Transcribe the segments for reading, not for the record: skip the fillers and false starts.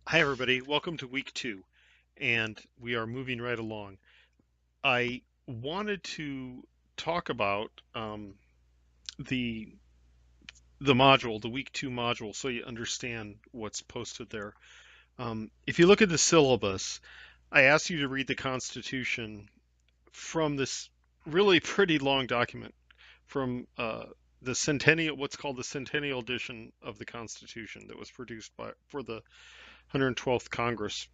Hi, everybody. Welcome to week 2, and we are moving right along. I wanted to talk about the module, the week 2 module, so you understand what's posted there. If you look at the syllabus, I asked you to read the Constitution from this really pretty long document from the centennial, what's called the centennial edition of the Constitution that was produced for the 112th Congress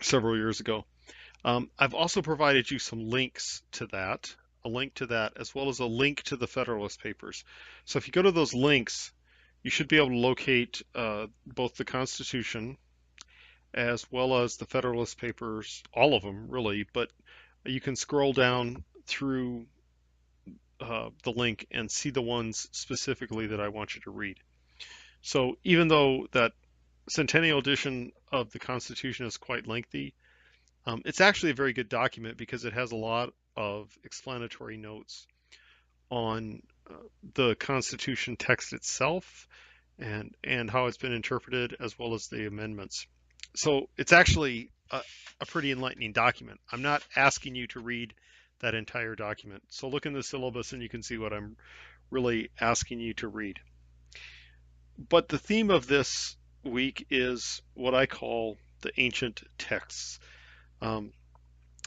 several years ago. I've also provided you some links to that, a link to that, as well as a link to the Federalist Papers. So if you go to those links, you should be able to locate both the Constitution as well as the Federalist Papers, all of them really, but you can scroll down through the link and see the ones specifically that I want you to read. So even though that centennial edition of the Constitution is quite lengthy, it's actually a very good document because it has a lot of explanatory notes on the Constitution text itself and how it's been interpreted, as well as the amendments. So it's actually a pretty enlightening document. I'm not asking you to read that entire document. So look in the syllabus and you can see what I'm really asking you to read. But the theme of this week is what I call the ancient texts. Um,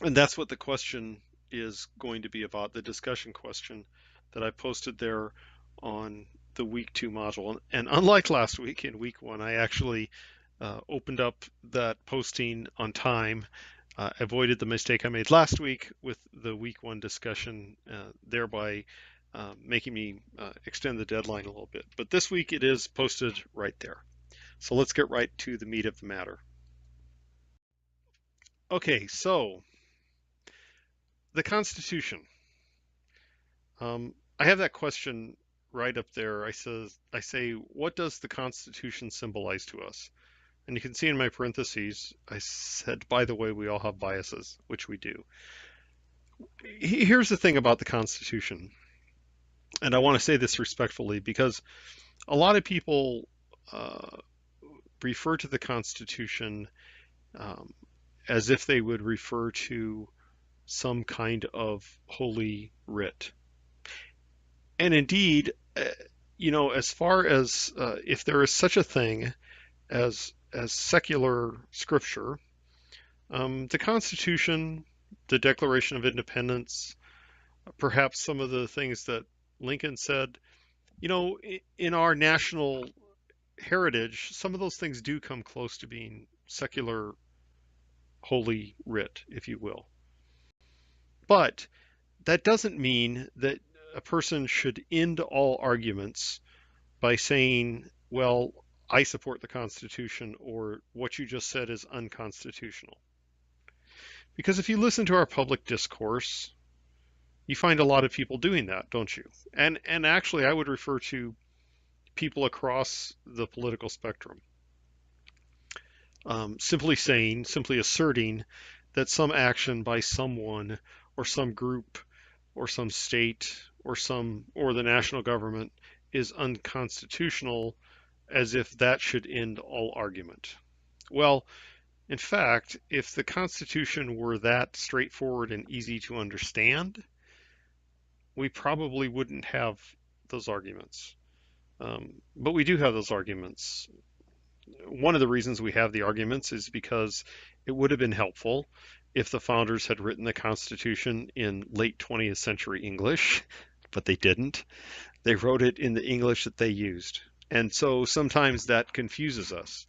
And that's what the question is going to be about, the discussion question that I posted there on the week 2 module. And unlike last week, in week 1, I actually opened up that posting on time, avoided the mistake I made last week with the week 1 discussion, thereby making me extend the deadline a little bit. But this week it is posted right there. So let's get right to the meat of the matter. Okay, so the Constitution. I have that question right up there. I say, what does the Constitution symbolize to us? And you can see in my parentheses, I said, by the way, we all have biases, which we do. Here's the thing about the Constitution, and I want to say this respectfully because a lot of people uh, refer to the Constitution um, as if they would refer to some kind of holy writ. And indeed, as far as if there is such a thing as secular scripture, the Constitution, the Declaration of Independence, perhaps some of the things that Lincoln said, in our national heritage, some of those things do come close to being secular holy writ, if you will. But that doesn't mean that a person should end all arguments by saying, well, I support the Constitution, or what you just said is unconstitutional. Because if you listen to our public discourse, you find a lot of people doing that, don't you? And actually, I would refer to people across the political spectrum. Simply asserting that some action by someone or some group or some state or the national government is unconstitutional, as if that should end all argument. Well, in fact, if the Constitution were that straightforward and easy to understand, we probably wouldn't have those arguments. But we do have those arguments. One of the reasons we have the arguments is because it would have been helpful if the founders had written the Constitution in late 20th century English, but they didn't. They wrote it in the English that they used. And so sometimes that confuses us.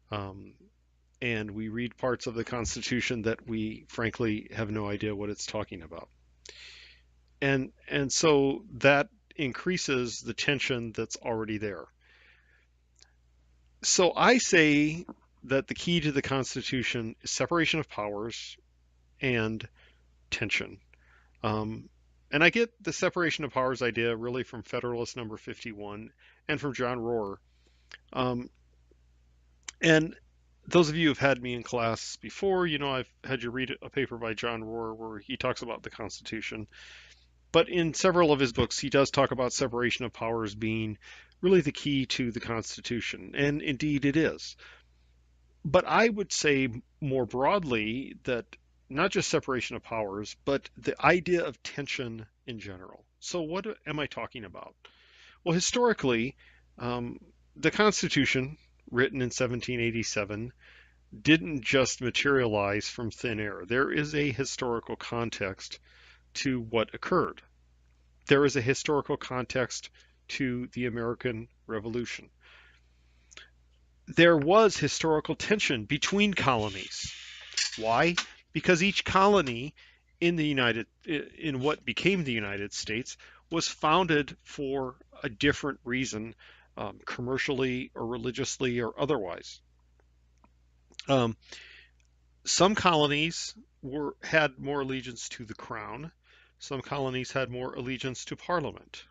And we read parts of the Constitution that we frankly have no idea what it's talking about. And so that increases the tension that's already there. So I say that the key to the Constitution is separation of powers and tension. And I get the separation of powers idea really from Federalist number 51 and from John Rohr. And those of you who've had me in class before, I've had you read a paper by John Rohr where he talks about the Constitution. But in several of his books, he does talk about separation of powers being really the key to the Constitution. And indeed it is. But I would say more broadly that not just separation of powers, but the idea of tension in general. So, what am I talking about? Well, historically, um, the Constitution, written in 1787, didn't just materialize from thin air. There is a historical context to what occurred. There is a historical context to the American Revolution. There was historical tension between colonies. Why? Because each colony in what became the United States was founded for a different reason, commercially or religiously or otherwise. Um, some colonies had more allegiance to the crown. Some colonies had more allegiance to Parliament.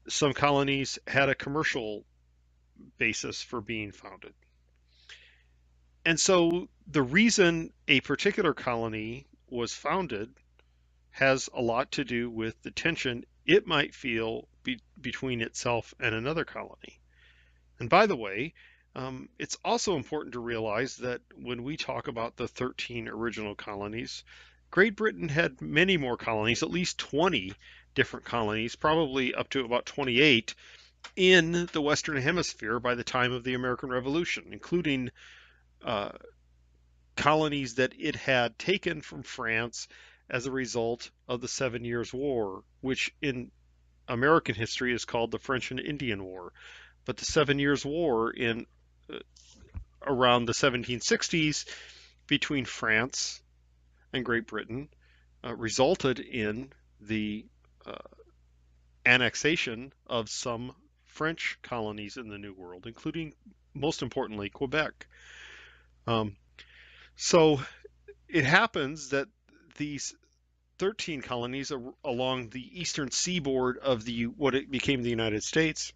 Some colonies had a commercial basis for being founded. And so the reason a particular colony was founded has a lot to do with the tension it might feel between itself and another colony. And by the way, it's also important to realize that when we talk about the 13 original colonies, Great Britain had many more colonies, at least 20 different colonies, probably up to about 28 in the Western Hemisphere by the time of the American Revolution, including uh, colonies that it had taken from France as a result of the Seven Years' War, which in American history is called the French and Indian War. But the Seven Years' War in around the 1760s between France and Great Britain resulted in the uh, annexation of some French colonies in the New World, including, most importantly, Quebec. Um, so it happens that these 13 colonies along the eastern seaboard of the what it became the United States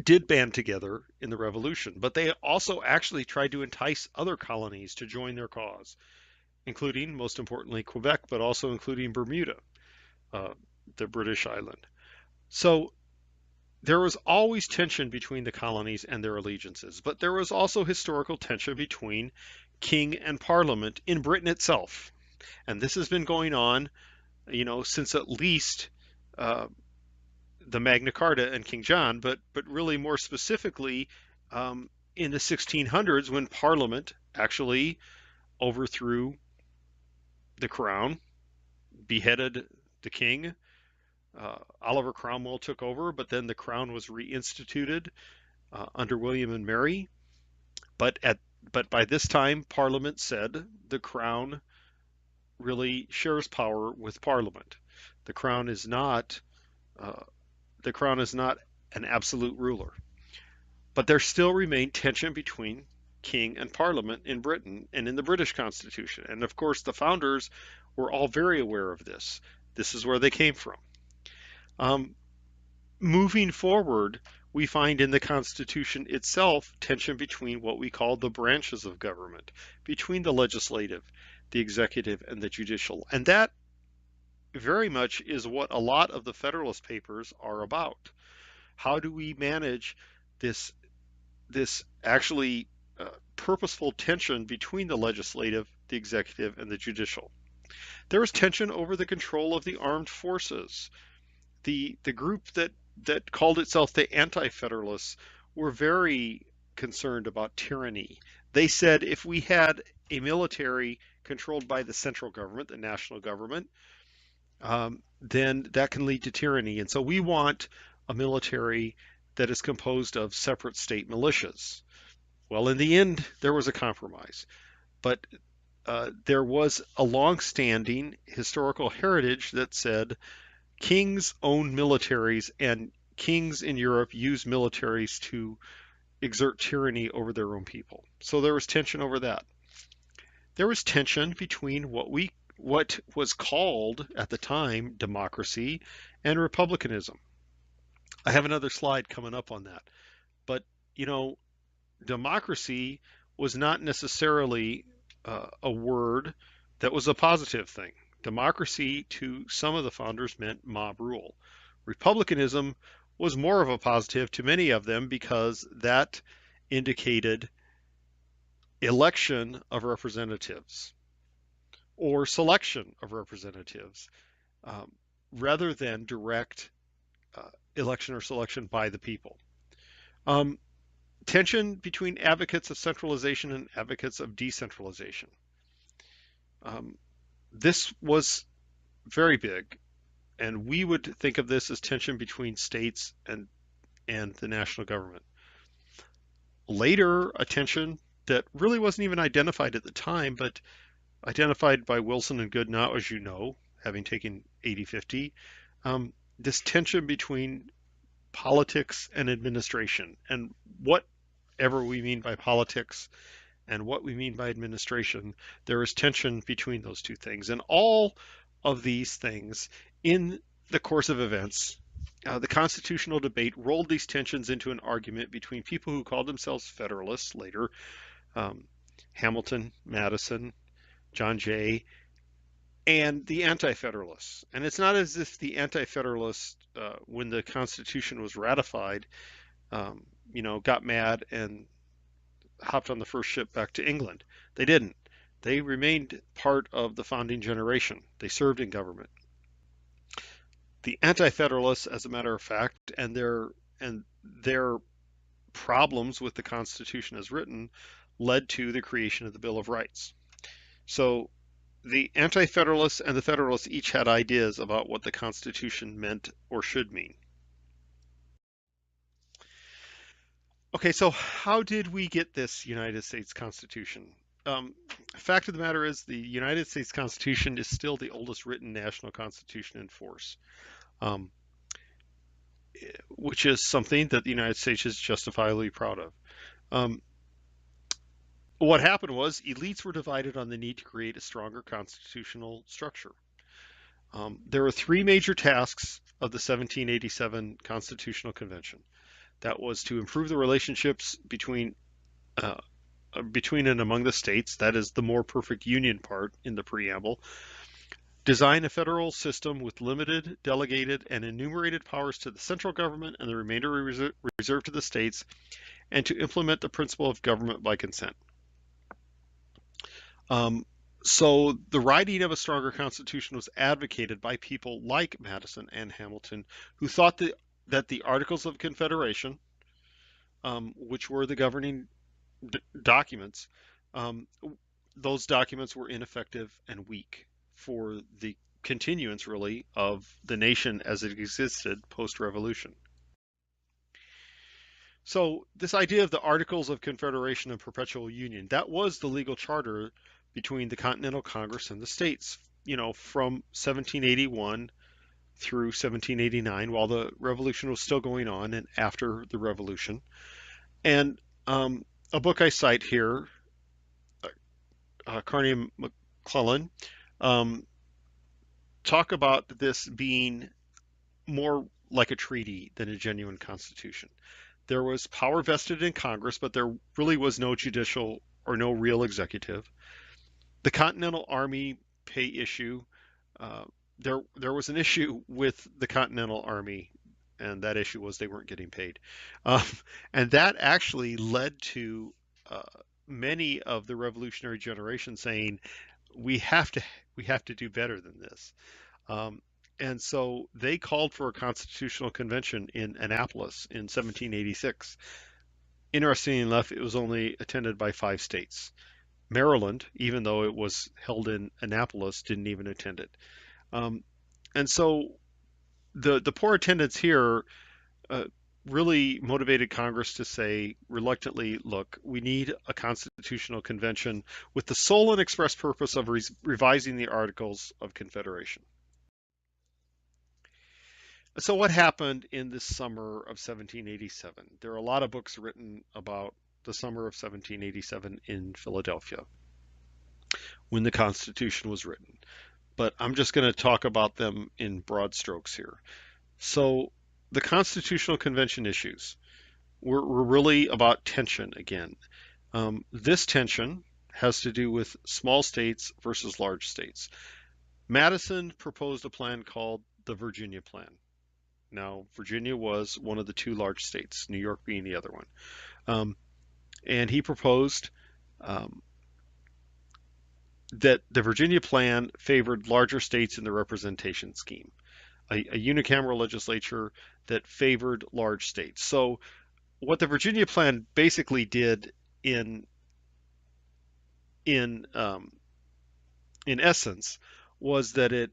did band together in the Revolution, but they also actually tried to entice other colonies to join their cause, including, most importantly, Quebec, but also including Bermuda, uh, the British island. So there was always tension between the colonies and their allegiances, but there was also historical tension between king and parliament in Britain itself. And this has been going on, since at least uh, the Magna Carta and King John, but really more specifically in the 1600s when Parliament actually overthrew the crown, beheaded the king. Oliver Cromwell took over, but then the crown was reinstituted under William and Mary. But at but by this time, Parliament said the crown really shares power with Parliament. The crown is not uh, the crown is not an absolute ruler. But there still remained tension between king and parliament in Britain and in the British Constitution. And of course, the founders were all very aware of this. This is where they came from. Um, Moving forward, we find in the Constitution itself tension between what we call the branches of government, between the legislative, the executive, and the judicial. And that very much is what a lot of the Federalist Papers are about. How do we manage this actually purposeful tension between the legislative, the executive, and the judicial? There was tension over the control of the armed forces. The group that called itself the Anti-Federalists were very concerned about tyranny. They said if we had a military controlled by the central government, the national government, then that can lead to tyranny. And so we want a military that is composed of separate state militias. Well, in the end, there was a compromise, but there was a long-standing historical heritage that said kings owned militaries and kings in Europe used militaries to exert tyranny over their own people. So there was tension over that. There was tension between what was called at the time democracy and republicanism. I have another slide coming up on that. But, you know, democracy was not necessarily a word that was a positive thing. Democracy to some of the founders meant mob rule. Republicanism was more of a positive to many of them because that indicated election of representatives or selection of representatives, um, rather than direct election or selection by the people. Um, Tension between advocates of centralization and advocates of decentralization. Um, this was very big, and we would think of this as tension between states and the national government. Later, a tension that really wasn't even identified at the time, but identified by Wilson and Goodenough, as you know, having taken 80/50, this tension between politics and administration. And whatever we mean by politics and what we mean by administration, there is tension between those two things. And all of these things in the course of events, the constitutional debate rolled these tensions into an argument between people who called themselves Federalists later, um, Hamilton, Madison, John Jay, and the Anti-Federalists. And it's not as if the Anti-Federalists, when the Constitution was ratified, got mad and hopped on the first ship back to England. They didn't. They remained part of the founding generation. They served in government. The Anti-Federalists, as a matter of fact, and their problems with the Constitution as written led to the creation of the Bill of Rights. So the Anti-Federalists and the Federalists each had ideas about what the Constitution meant or should mean. Okay, so how did we get this United States Constitution? Fact of the matter is the United States Constitution is still the oldest written national constitution in force, um, which is something that the United States is justifiably proud of. Um, what happened was elites were divided on the need to create a stronger constitutional structure. There were three major tasks of the 1787 Constitutional Convention. That was to improve the relationships uh, between and among the states, that is the more perfect union part in the preamble, design a federal system with limited, delegated, and enumerated powers to the central government and the remainder reserved to the states, and to implement the principle of government by consent. Um, so the writing of a stronger constitution was advocated by people like Madison and Hamilton, who thought that the Articles of Confederation, which were the governing documents, um, those documents were ineffective and weak for the continuance, really, of the nation as it existed post-revolution. So this idea of the Articles of Confederation and Perpetual Union, that was the legal charter between the Continental Congress and the states, from 1781 through 1789, while the revolution was still going on and after the revolution. And a book I cite here, Carney and McClellan, talk about this being more like a treaty than a genuine constitution. There was power vested in Congress, but there really was no judicial or no real executive. The Continental Army pay issue, there was an issue with the Continental Army, and that issue was they weren't getting paid. Um, and that actually led to uh, many of the revolutionary generation saying, we have to do better than this. Um, and so they called for a constitutional convention in Annapolis in 1786. Interestingly enough, it was only attended by 5 states. Maryland, even though it was held in Annapolis, didn't even attend it. Um, and so the poor attendance here uh, really motivated Congress to say reluctantly, look, we need a constitutional convention with the sole and express purpose of revising the Articles of Confederation. So what happened in this summer of 1787? There are a lot of books written about the summer of 1787 in Philadelphia when the Constitution was written, but I'm just going to talk about them in broad strokes here. So the Constitutional Convention issues were really about tension again. This tension has to do with small states versus large states. Madison proposed a plan called the Virginia Plan. Now, Virginia was one of the 2 large states, New York being the other one. And he proposed um, that the Virginia plan favored larger states in the representation scheme, a unicameral legislature that favored large states. So what the Virginia plan basically did in in um, in essence was that it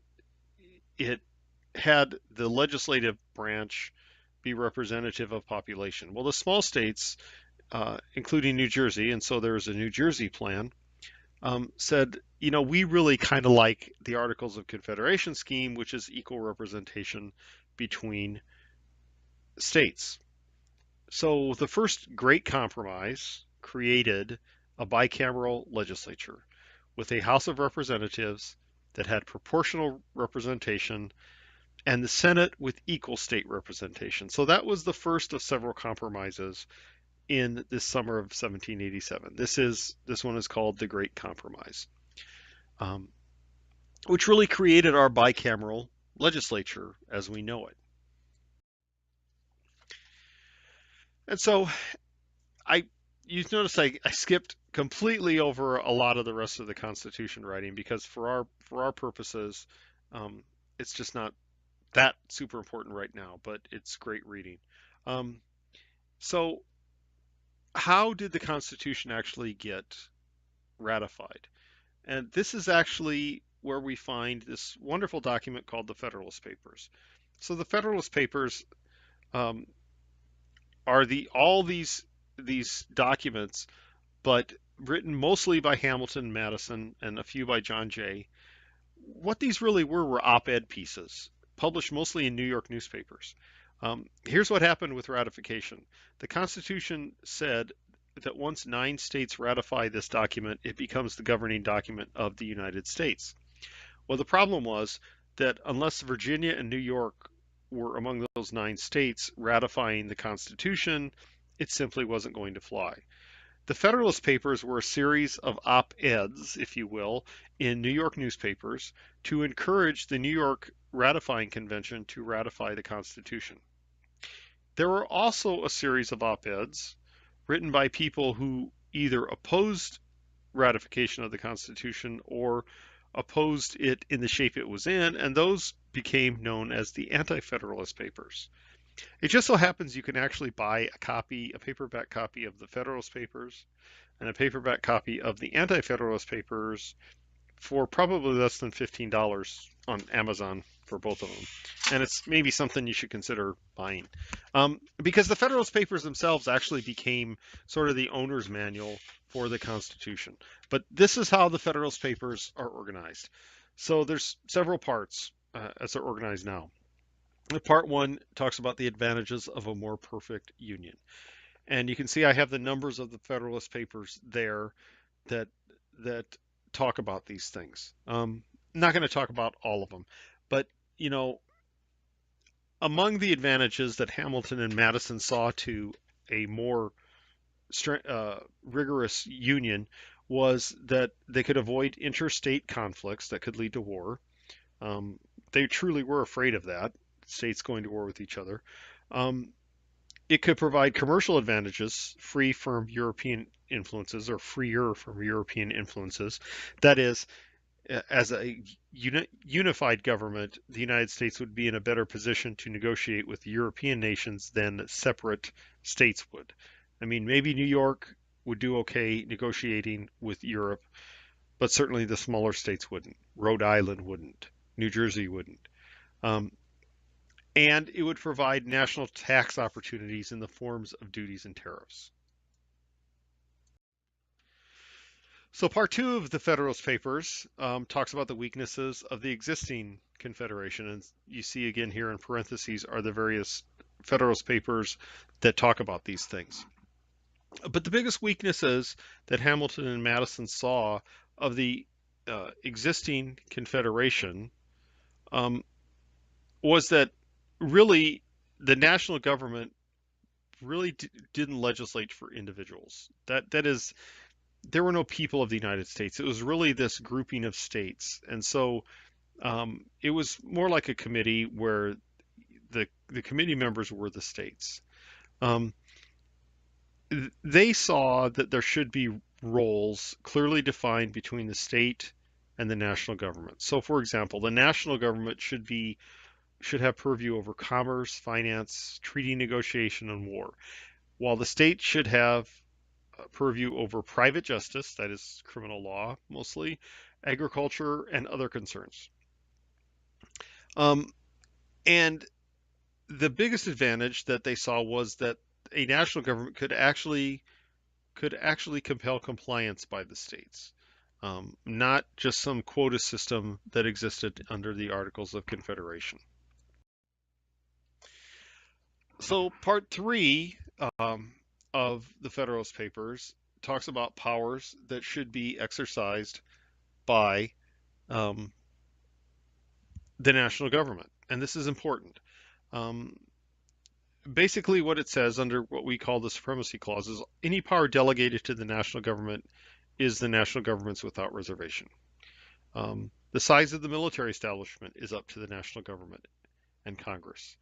had the legislative branch be representative of population. Well, the small states, including New Jersey, and so there was a New Jersey plan, said, we really kind of like the Articles of Confederation scheme, which is equal representation between states. So the first great compromise created a bicameral legislature with a House of Representatives that had proportional representation and the Senate with equal state representation. So that was the first of several compromises in this summer of 1787. This one is called the Great Compromise, um, which really created our bicameral legislature as we know it. And so I you notice I skipped completely over a lot of the rest of the Constitution writing because for our purposes, um, it's just not that super important right now, but it's great reading. Um, so how did the Constitution actually get ratified? And this is actually where we find this wonderful document called the Federalist Papers. So the Federalist Papers um, are all these documents, but written mostly by Hamilton, Madison, and a few by John Jay. What these really were op-ed pieces, published mostly in New York newspapers. Here's what happened with ratification. The Constitution said that once 9 states ratify this document, it becomes the governing document of the United States. Well, the problem was that unless Virginia and New York were among those 9 states ratifying the Constitution, it simply wasn't going to fly. The Federalist Papers were a series of op-eds, if you will, in New York newspapers to encourage the New York ratifying convention to ratify the Constitution. There were also a series of op-eds written by people who either opposed ratification of the Constitution or opposed it in the shape it was in, and those became known as the Anti-Federalist Papers. It just so happens you can actually buy a paperback copy of the Federalist Papers and a paperback copy of the Anti-Federalist Papers for probably less than $15 on Amazon for both of them. And it's maybe something you should consider buying. Because the Federalist Papers themselves actually became sort of the owner's manual for the Constitution. But this is how the Federalist Papers are organized. So there's several parts as they're organized now. Part 1 talks about the advantages of a more perfect union. And you can see I have the numbers of the Federalist Papers there that talk about these things. I'm not going to talk about all of them, but among the advantages that Hamilton and Madison saw to a more rigorous union was that they could avoid interstate conflicts that could lead to war. They truly were afraid of that, states going to war with each other. It could provide commercial advantages free from European influences or freer from European influences. That is, as a unified government, the United States would be in a better position to negotiate with European nations than separate states would. I mean, maybe New York would do okay negotiating with Europe, but certainly the smaller states wouldn't. Rhode Island wouldn't. New Jersey wouldn't. Um, and it would provide national tax opportunities in the forms of duties and tariffs. So part 2 of the Federalist Papers talks about the weaknesses of the existing Confederation. And you see again here in parentheses are the various Federalist Papers that talk about these things. But the biggest weaknesses that Hamilton and Madison saw of the existing Confederation was that really the national government really didn't legislate for individuals. That is, there were no people of the United States. It was really this grouping of states, and so it was more like a committee where the committee members were the states. They saw that there should be roles clearly defined between the state and the national government. So, for example, the national government should have purview over commerce, finance, treaty negotiation, and war, while the state should have purview over private justice, that is criminal law mostly, agriculture, and other concerns. Um, and the biggest advantage that they saw was that a national government could actually compel compliance by the states, not just some quota system that existed under the Articles of Confederation. So part three of the Federalist Papers talks about powers that should be exercised by um, the national government, and this is important. Um, Basically, what it says under what we call the supremacy clause is any power delegated to the national government is the national government's without reservation. The size of the military establishment is up to the national government and Congress.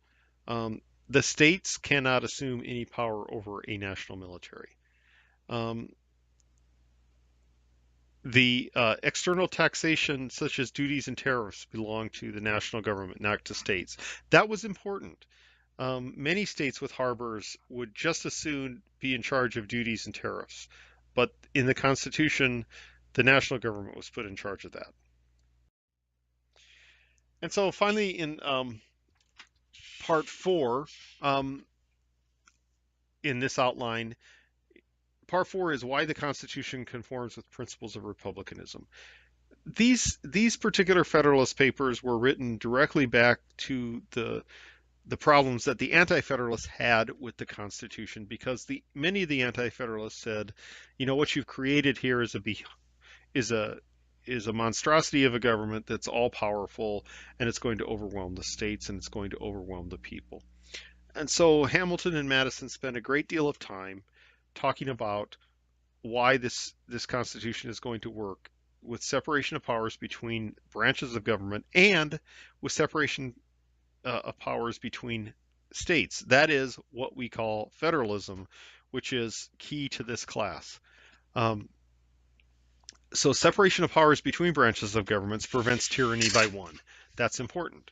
The states cannot assume any power over a national military. Um, the external taxation, such as duties and tariffs, belong to the national government, not to states. That was important. Many states with harbors would just as soon be in charge of duties and tariffs, but in the Constitution, the national government was put in charge of that. And so finally, in part four, um, in this outline, part four is why the Constitution conforms with principles of republicanism. These particular Federalist Papers were written directly back to the problems that the Anti-Federalists had with the Constitution, because many of the Anti-Federalists said, you know, what you've created here is a monstrosity of a government that's all powerful, and it's going to overwhelm the states, and it's going to overwhelm the people. And so Hamilton and Madison spent a great deal of time talking about why this Constitution is going to work with separation of powers between branches of government and with separation of powers between states. That is what we call federalism, which is key to this class. Um, so separation of powers between branches of governments prevents tyranny by one. That's important.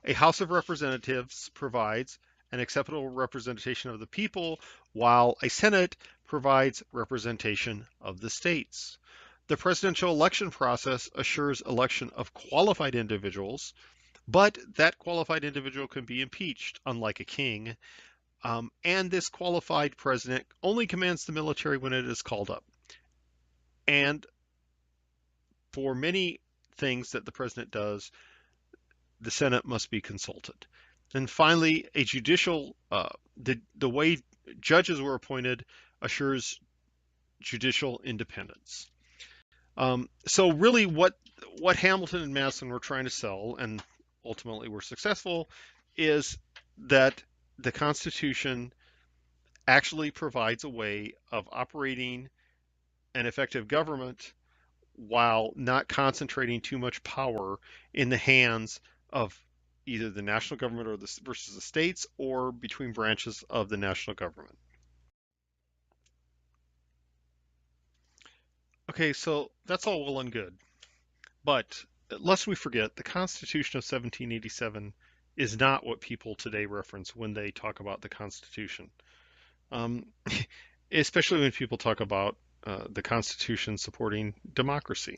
A House of Representatives provides an acceptable representation of the people, while a Senate provides representation of the states. The presidential election process assures election of qualified individuals, but that qualified individual can be impeached, unlike a king. And this qualified president only commands the military when it is called up. And for many things that the president does, the Senate must be consulted. And finally, the way judges were appointed assures judicial independence. So really what Hamilton and Madison were trying to sell, and ultimately were successful, is that the Constitution actually provides a way of operating an effective government while not concentrating too much power in the hands of either the national government or versus the states, or between branches of the national government. Okay, so that's all well and good, but lest we forget, the Constitution of 1787 is not what people today reference when they talk about the Constitution, um, especially when people talk about the Constitution supporting democracy.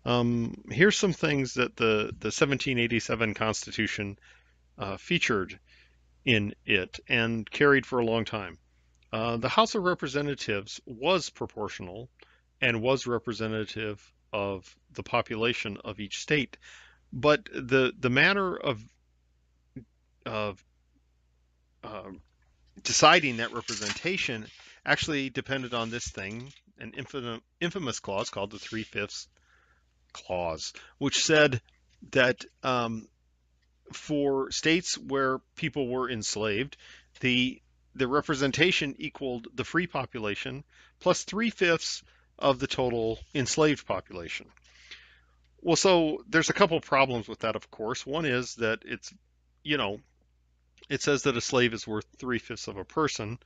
Here's some things that the 1787 Constitution featured in it and carried for a long time. The House of Representatives was proportional and was representative of the population of each state, but the manner of deciding that representation actually depended on this thing, an infamous clause called the 3/5 clause, which said that for states where people were enslaved, the representation equaled the free population plus 3/5 of the total enslaved population. Well, so there's a couple problems with that, of course. One is that it says that a slave is worth 3/5 of a person.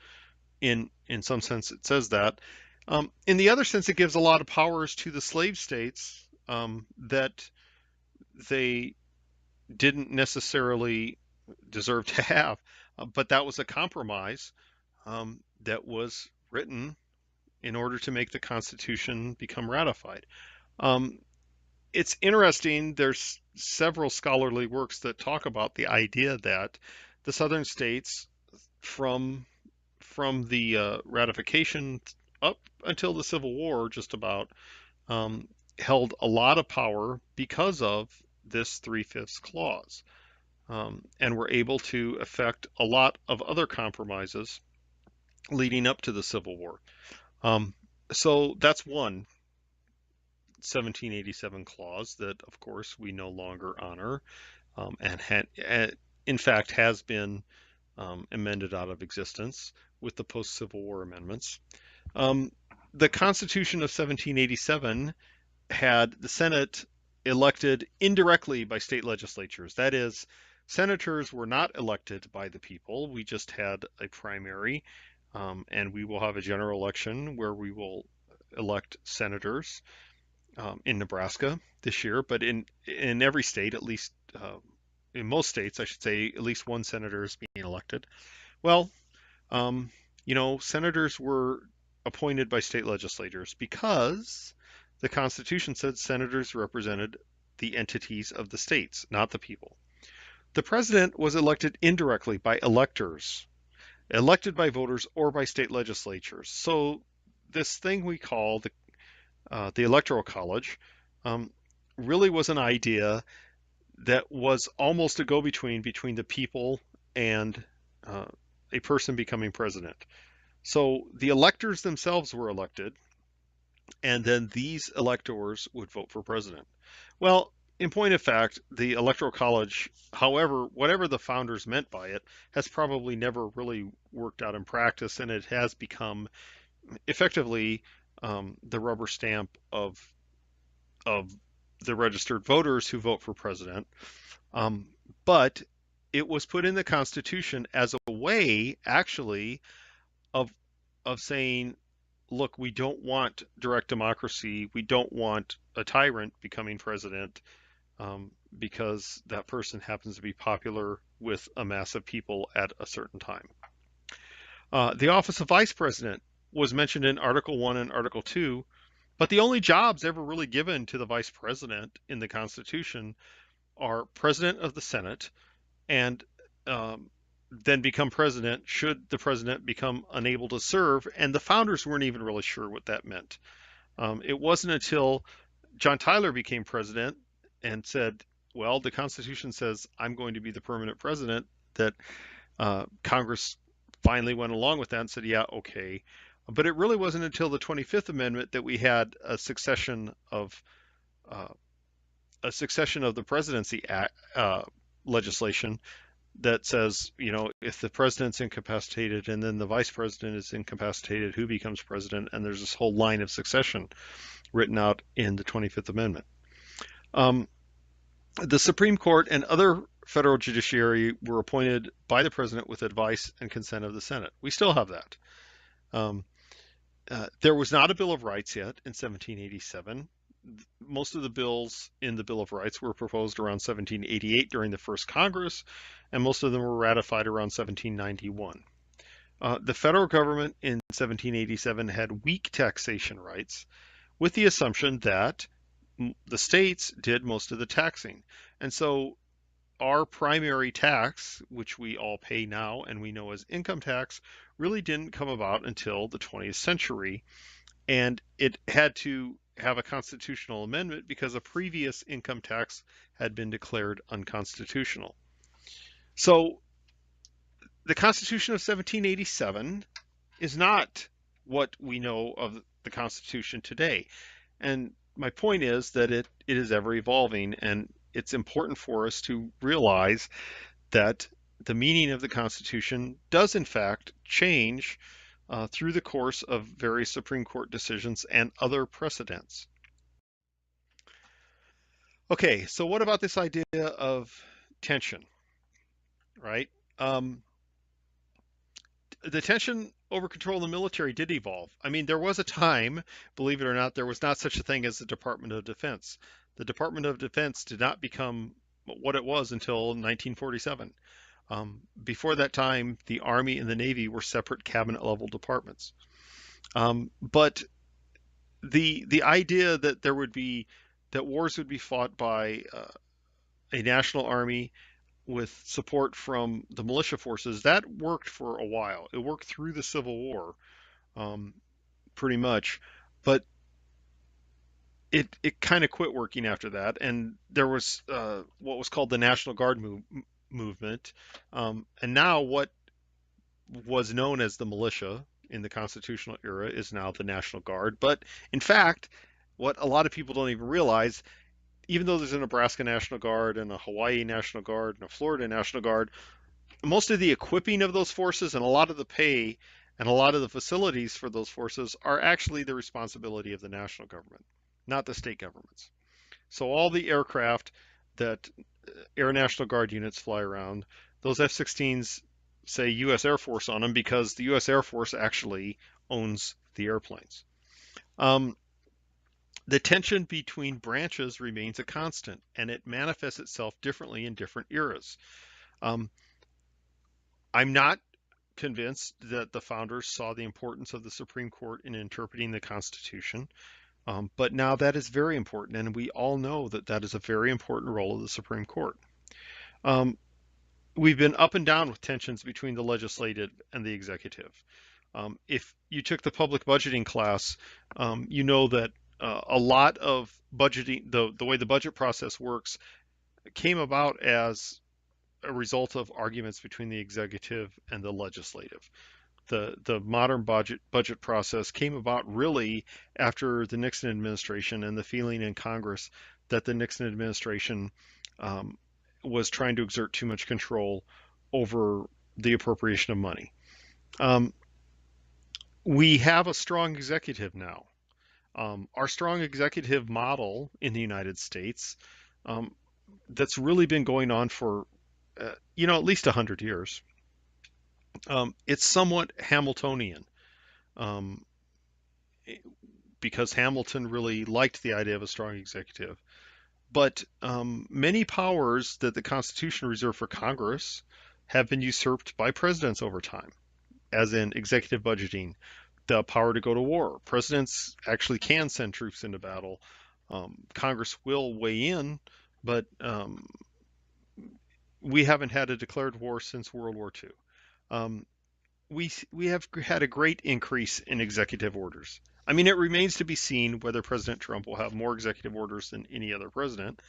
In some sense, it says that. In the other sense, it gives a lot of powers to the slave states that they didn't necessarily deserve to have, but that was a compromise that was written in order to make the Constitution become ratified. Um, it's interesting. There's several scholarly works that talk about the idea that the Southern states, from the ratification up until the Civil War, just about, um, held a lot of power because of this three-fifths clause, and were able to effect a lot of other compromises leading up to the Civil War. Um, so that's one 1787 clause that, of course, we no longer honor, and in fact has been amended out of existence with the post-Civil War amendments. Um, the Constitution of 1787 had the Senate elected indirectly by state legislatures. That is, senators were not elected by the people. We just had a primary, and we will have a general election where we will elect senators in Nebraska this year, but in every state, at least in most states, I should say, at least one senator is being elected. Well, um, senators were appointed by state legislators because the Constitution said senators represented the entities of the states, not the people. The president was elected indirectly by electors, elected by voters or by state legislatures. So this thing we call the Electoral College um, really was an idea that was almost a go-between between the people and uh, a person becoming president. So the electors themselves were elected, and then these electors would vote for president. Well, in point of fact, the Electoral College, however, whatever the founders meant by it, has probably never really worked out in practice, and it has become effectively the rubber stamp of the registered voters who vote for president. Um, but it was put in the Constitution as a way, actually, of saying, look, we don't want direct democracy. We don't want a tyrant becoming president because that person happens to be popular with a mass of people at a certain time. The office of vice president was mentioned in Article 1 and Article 2, but the only jobs ever really given to the vice president in the Constitution are president of the Senate and um, then become president should the president become unable to serve. And the founders weren't even really sure what that meant. It wasn't until John Tyler became president and said, well, the Constitution says I'm going to be the permanent president, that Congress finally went along with that and said, yeah, okay. But it really wasn't until the 25th Amendment that we had uh, a succession of the presidency legislation that says, if the president's incapacitated and then the vice president is incapacitated, who becomes president? And there's this whole line of succession written out in the 25th Amendment. Um, the Supreme Court and other federal judiciary were appointed by the president with advice and consent of the Senate. We still have that. Um, there was not a Bill of Rights yet in 1787. Most of the bills in the Bill of Rights were proposed around 1788 during the first Congress, and most of them were ratified around 1791. The federal government in 1787 had weak taxation rights, with the assumption that the states did most of the taxing. And so our primary tax, which we all pay now and we know as income tax, really didn't come about until the 20th century. And it had to have a constitutional amendment because a previous income tax had been declared unconstitutional. So the Constitution of 1787 is not what we know of the Constitution today. And my point is that it is ever evolving, and it's important for us to realize that the meaning of the Constitution does in fact change through the course of various Supreme Court decisions and other precedents. Okay, so what about this idea of tension, right? Um, the tension over control of the military did evolve. I mean, there was a time, believe it or not, there was not such a thing as the Department of Defense. The Department of Defense did not become what it was until 1947. Before that time, the Army and the Navy were separate cabinet level departments. But the idea that there would be that wars would be fought by a national army with support from the militia forces, that worked for a while. It worked through the Civil War, um, pretty much, but it kind of quit working after that. And there was what was called the National Guard movement, and now what was known as the militia in the constitutional era is now the National Guard. But in fact, what a lot of people don't even realize, even though there's a Nebraska National Guard and a Hawaii National Guard and a Florida National Guard, most of the equipping of those forces and a lot of the pay and a lot of the facilities for those forces are actually the responsibility of the national government, not the state governments. So all the aircraft that Air National Guard units fly around, those F-16s say U.S. Air Force on them because the U.S. Air Force actually owns the airplanes. Um, the tension between branches remains a constant, and it manifests itself differently in different eras. Um, I'm not convinced that the founders saw the importance of the Supreme Court in interpreting the Constitution. But now that is very important, and we all know that that is a very important role of the Supreme Court. Um, we've been up and down with tensions between the legislative and the executive. If you took the public budgeting class, you know that a lot of budgeting, the way the budget process works, came about as a result of arguments between the executive and the legislative. The modern budget process came about really after the Nixon administration and the feeling in Congress that the Nixon administration was trying to exert too much control over the appropriation of money. Um, we have a strong executive now. Our strong executive model in the United States, um, that's really been going on for at least 100 years. It's somewhat Hamiltonian, um, because Hamilton really liked the idea of a strong executive. But many powers that the Constitution reserved for Congress have been usurped by presidents over time, as in executive budgeting, the power to go to war. Presidents actually can send troops into battle. Congress will weigh in, but we haven't had a declared war since World War II. Um, we have had a great increase in executive orders. I mean, it remains to be seen whether President Trump will have more executive orders than any other president.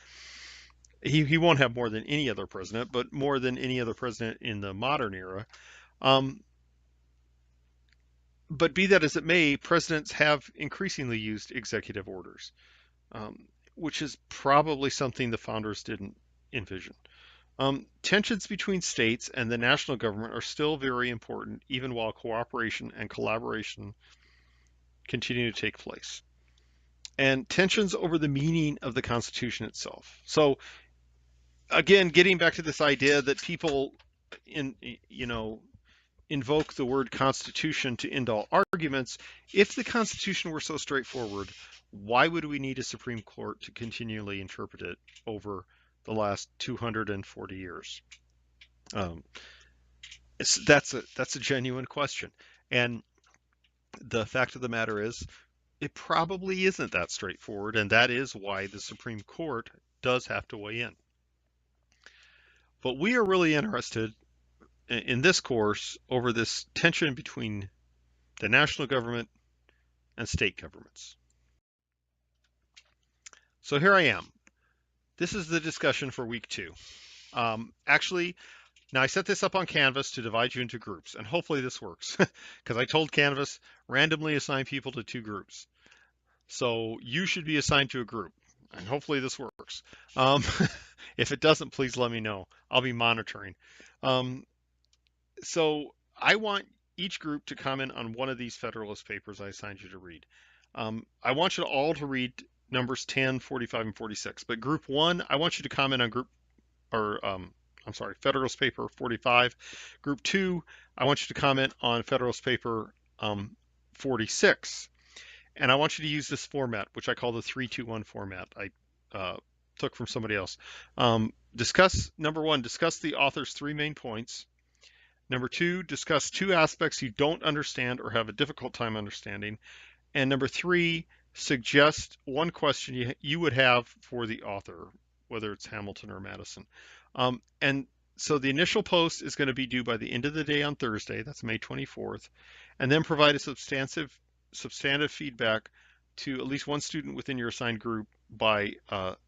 He won't have more than any other president, but more than any other president in the modern era. Um, but be that as it may, presidents have increasingly used executive orders, which is probably something the founders didn't envision. Tensions between states and the national government are still very important, even while cooperation and collaboration continue to take place. And tensions over the meaning of the Constitution itself. So again, getting back to this idea that people in invoke the word Constitution to end all arguments. If the Constitution were so straightforward, why would we need a Supreme Court to continually interpret it over the last 240 years? That's a genuine question, and the fact of the matter is, it probably isn't that straightforward, and that is why the Supreme Court does have to weigh in. But we are really interested in this course over this tension between the national government and state governments. So here I am. This is the discussion for week 2. Actually, now I set this up on Canvas to divide you into groups, and hopefully this works, because I told Canvas randomly assign people to 2 groups. So you should be assigned to a group, and hopefully this works. If it doesn't, please let me know. I'll be monitoring. So I want each group to comment on one of these Federalist papers I assigned you to read. I want you all to read numbers 10, 45, and 46. But group 1, I want you to comment on Federalist paper 45. Group 2, I want you to comment on Federalist paper 46. And I want you to use this format, which I call the 3-2-1 format. I took from somebody else. Number 1, discuss the author's 3 main points. Number 2, discuss 2 aspects you don't understand or have a difficult time understanding. And number 3, suggest 1 question you would have for the author, whether it's Hamilton or Madison. And so the initial post is going to be due by the end of the day on Thursday. That's May 24th. And then provide a substantive feedback to at least 1 student within your assigned group by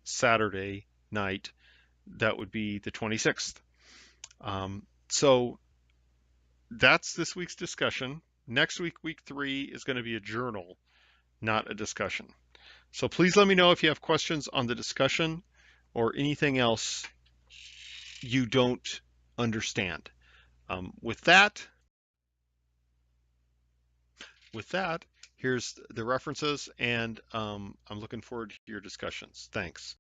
Saturday night. That would be the 26th. So that's this week's discussion. Next week, week 3, is going to be a journal, not a discussion. So please let me know if you have questions on the discussion or anything else you don't understand. With that, here's the references, and I'm looking forward to your discussions. Thanks.